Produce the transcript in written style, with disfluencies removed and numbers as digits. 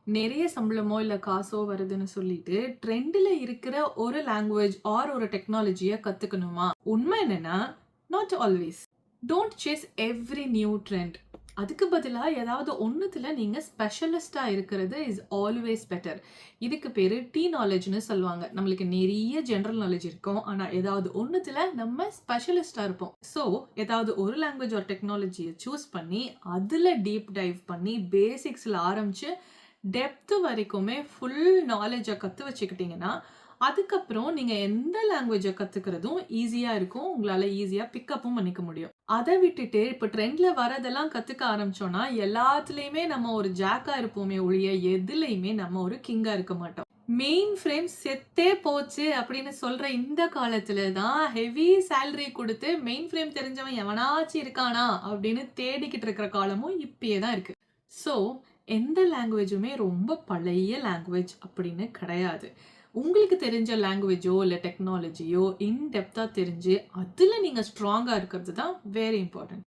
நிறைய சம்பளமோ, இல்ல காசோ வருதுன்னு சொல்லிட்டு, ட்ரெண்ட்ல இருக்கிற ஒரு லாங்குவேஜ் ஆர் ஒரு டெக்னாலஜிய கத்துக்கணுமா? உண்மை என்னன்னா, not always. Don't chase every new trend. அதுக்கு பதிலா ஏதாவது ஒண்ணுத்துல நீங்க ஸ்பெஷலிஸ்ட்டா இருக்கிறது இஸ் ஆல்வேஸ் பெட்டர். இதுக்கு பேரு நாலேட்ஜ்ன்னு சொல்லுவாங்க. நம்மளுக்கு நெறைய ஜெனரல் நாலேட்ஜ் இருக்கும். ஆனா ஏதாவது ஒண்ணுத்துல நம்ம ஸ்பெஷலிஸ்ட்டா இருப்போம். ஸோ, ஏதாவது ஒரு லாங்குவேஜ் ஆர் டெக்னாலஜிய சூஸ் பண்ணி, அதுல டீப் டைவ் பண்ணி, பேசிக்ஸ்ல ஆரம்பிச்சு டெப்த் வரைக்குமே ஃபுல் நாலேட்ஜ கத்து வச்சுக்கிட்டீங்கன்னா, அதுக்கப்புறம் நீங்க எந்த லாங்குவேஜ கத்துக்கிறதும் ஈஸியா இருக்கும். உங்களால ஈஸியா பிக்கப்பும் பண்ணிக்க முடியும். அத விட்டுட்டு இப்ப ட்ரெண்ட்ல வரதெல்லாம் கத்துக்க ஆரம்பிச்சோம்னா, எல்லாத்துலயுமே நம்ம ஒரு ஜாக்கா இருப்போமே ஒழிய, எதுலயுமே நம்ம ஒரு கிங்கா இருக்க மாட்டோம். மெயின் ஃப்ரேம் செத்தே போச்சு அப்படின்னு சொல்ற இந்த காலத்துல தான் ஹெவி சேலரி குடுத்து மெயின் ஃப்ரேம் தெரிஞ்சவன் எவனாச்சும் இருக்கானா அப்படின்னு தேடிக்கிட்டு இருக்கிற காலமும் இப்பயே தான் இருக்கு. ஸோ, எந்த லாங்குவேஜுமே ரொம்ப பழைய லாங்குவேஜ் அப்படின்னு கிடையாது. உங்களுக்கு தெரிஞ்ச லாங்குவேஜோ, இல்ல டெக்னாலஜியோ இன் டெப்த்தா தெரிஞ்சு, அதுல நீங்க ஸ்ட்ராங்கா இருக்கிறது தான் வெரி இம்பார்ட்டன்ட்.